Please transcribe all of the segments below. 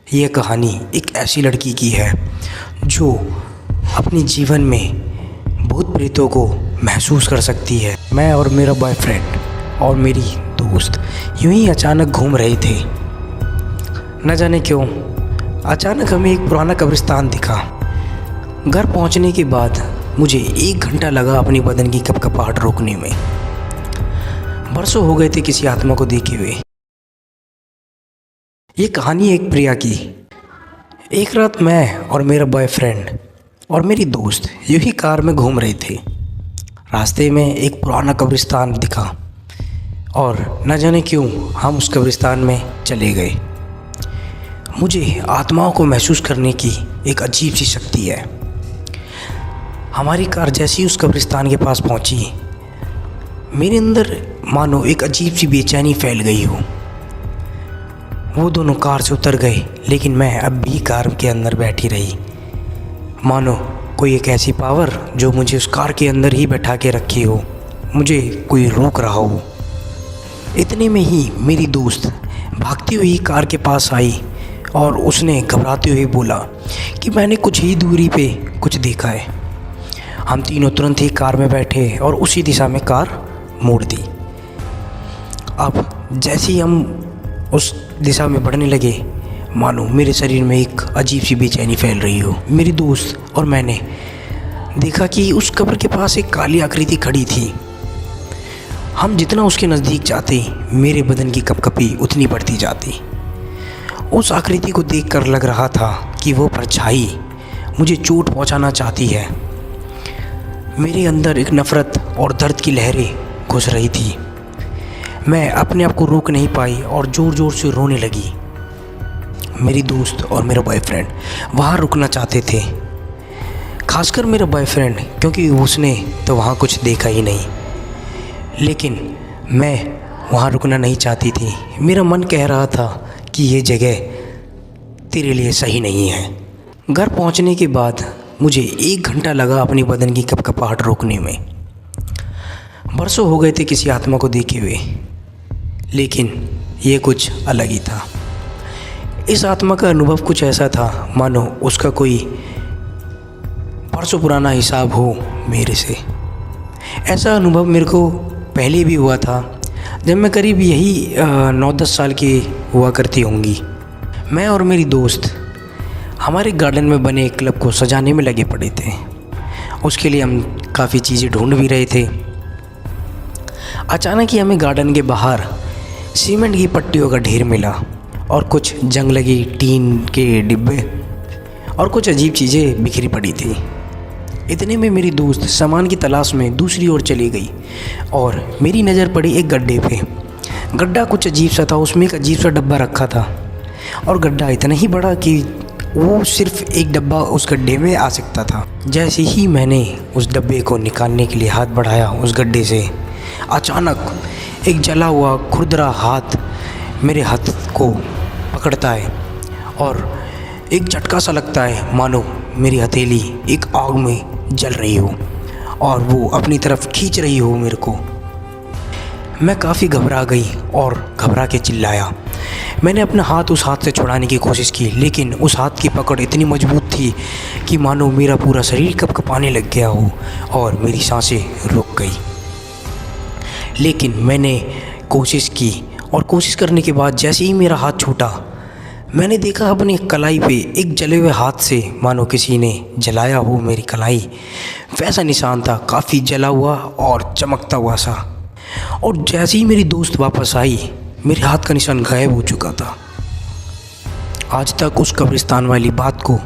ये कहानी एक ऐसी लड़की की है जो अपने जीवन में भूत प्रेतों को महसूस कर सकती है। मैं और मेरा बॉयफ्रेंड और मेरी दोस्त यूं ही अचानक घूम रहे थे। न जाने क्यों अचानक हमें एक पुराना कब्रिस्तान दिखा। घर पहुंचने के बाद मुझे 1 घंटा लगा अपनी बदन की कपकपाहट रोकने में। बरसों हो गए थे किसी आत्मा को देखे हुए। ये कहानी एक प्रिया की। एक रात मैं और मेरा बॉयफ्रेंड और मेरी दोस्त यूं ही कार में घूम रहे थे। रास्ते में एक पुराना कब्रिस्तान दिखा और न जाने क्यों हम उस कब्रिस्तान में चले गए। मुझे आत्माओं को महसूस करने की एक अजीब सी शक्ति है। हमारी कार जैसी उस कब्रिस्तान के पास पहुंची, मेरे अंदर मानो एक अजीब सी बेचैनी फैल गई हो। वो दोनों कार से उतर गए, लेकिन मैं अब भी कार के अंदर बैठी रही, मानो कोई एक ऐसी पावर जो मुझे उस कार के अंदर ही बैठा के रखी हो, मुझे कोई रोक रहा हो। इतने में ही मेरी दोस्त भागती हुई कार के पास आई और उसने घबराते हुए बोला कि मैंने कुछ ही दूरी पे कुछ देखा है। हम तीनों तुरंत ही कार में बैठे और उसी दिशा में कार मोड़ दी। अब जैसे ही हम उस दिशा में बढ़ने लगे, मानो मेरे शरीर में एक अजीब सी बेचैनी फैल रही हो। मेरी दोस्त और मैंने देखा कि उस कब्र के पास एक काली आकृति खड़ी थी। हम जितना उसके नज़दीक जाते, मेरे बदन की कपकपी उतनी बढ़ती जाती। उस आकृति को देखकर लग रहा था कि वो परछाई मुझे चोट पहुंचाना चाहती है। मेरे अंदर एक नफ़रत और दर्द की लहरें घुस रही थी। मैं अपने आप को रोक नहीं पाई और ज़ोर ज़ोर से रोने लगी। मेरी दोस्त और मेरा बॉयफ्रेंड वहाँ रुकना चाहते थे, खासकर मेरा बॉयफ्रेंड, क्योंकि उसने तो वहाँ कुछ देखा ही नहीं। लेकिन मैं वहाँ रुकना नहीं चाहती थी। मेरा मन कह रहा था कि ये जगह तेरे लिए सही नहीं है। घर पहुँचने के बाद मुझे 1 घंटा लगा अपनी बदन की कपकपाहट रोकने में। बरसों हो गए थे किसी आत्मा को देखे हुए, लेकिन ये कुछ अलग ही था। इस आत्मा का अनुभव कुछ ऐसा था मानो उसका कोई बरसों पुराना हिसाब हो मेरे से। ऐसा अनुभव मेरे को पहले भी हुआ था जब मैं करीब यही 9-10 साल की हुआ करती होंगी। मैं और मेरी दोस्त हमारे गार्डन में बने एक क्लब को सजाने में लगे पड़े थे। उसके लिए हम काफ़ी चीज़ें ढूंढ भी रहे थे। अचानक ही हमें गार्डन के बाहर सीमेंट की पट्टियों का ढेर मिला और कुछ जंग लगी टीन के डिब्बे और कुछ अजीब चीज़ें बिखरी पड़ी थी। इतने में मेरी दोस्त सामान की तलाश में दूसरी ओर चली गई और मेरी नज़र पड़ी एक गड्ढे पे। गड्ढा कुछ अजीब सा था, उसमें एक अजीब सा डब्बा रखा था और गड्ढा इतना ही बड़ा कि वो सिर्फ एक डब्बा उस गड्ढे में आ सकता था। जैसे ही मैंने उस डब्बे को निकालने के लिए हाथ बढ़ाया उस गड्ढे से, अचानक एक जला हुआ खुरदरा हाथ मेरे हाथ को पकड़ता है और एक झटका सा लगता है मानो मेरी हथेली एक आग में जल रही हो और वो अपनी तरफ खींच रही हो मेरे को। मैं काफ़ी घबरा गई और घबरा के चिल्लाया। मैंने अपना हाथ उस हाथ से छुड़ाने की कोशिश की, लेकिन उस हाथ की पकड़ इतनी मजबूत थी कि मानो मेरा पूरा शरीर कँपकँपाने लग गया हो और मेरी सांसें रुक गई। लेकिन मैंने कोशिश की और कोशिश करने के बाद जैसे ही मेरा हाथ छूटा, मैंने देखा अपनी कलाई पे एक जले हुए हाथ से मानो किसी ने जलाया हो मेरी कलाई, वैसा निशान था, काफ़ी जला हुआ और चमकता हुआ सा। और जैसे ही मेरी दोस्त वापस आई, मेरे हाथ का निशान गायब हो चुका था। आज तक उस कब्रिस्तान वाली बात को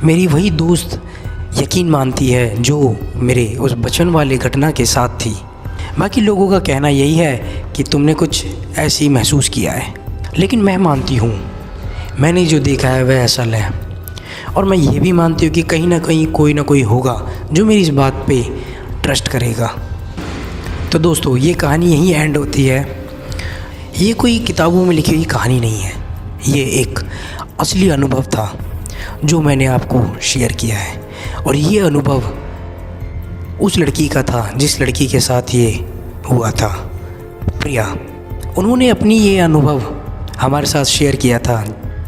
मेरी वही दोस्त यकीन मानती है जो मेरे उस बचपन वाले घटना के साथ थी। बाकी लोगों का कहना यही है कि तुमने कुछ ऐसी महसूस किया है, लेकिन मैं मानती हूँ मैंने जो देखा है वह असल है। और मैं ये भी मानती हूँ कि कहीं ना कहीं कोई ना कोई होगा जो मेरी इस बात पे ट्रस्ट करेगा। तो दोस्तों, ये कहानी यहीं एंड होती है। ये कोई किताबों में लिखी हुई कहानी नहीं है, ये एक असली अनुभव था जो मैंने आपको शेयर किया है। और ये अनुभव उस लड़की का था जिस लड़की के साथ ये हुआ था, प्रिया। उन्होंने अपनी ये अनुभव हमारे साथ शेयर किया था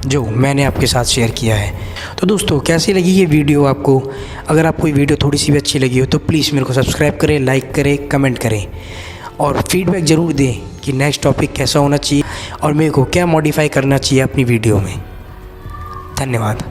जो मैंने आपके साथ शेयर किया है। तो दोस्तों कैसी लगी ये वीडियो आपको? अगर आपको ये वीडियो थोड़ी सी भी अच्छी लगी हो तो प्लीज़ मेरे को सब्सक्राइब करें, लाइक करें, कमेंट करें और फीडबैक ज़रूर दें कि नेक्स्ट टॉपिक कैसा होना चाहिए और मेरे को क्या मॉडिफाई करना चाहिए अपनी वीडियो में। धन्यवाद।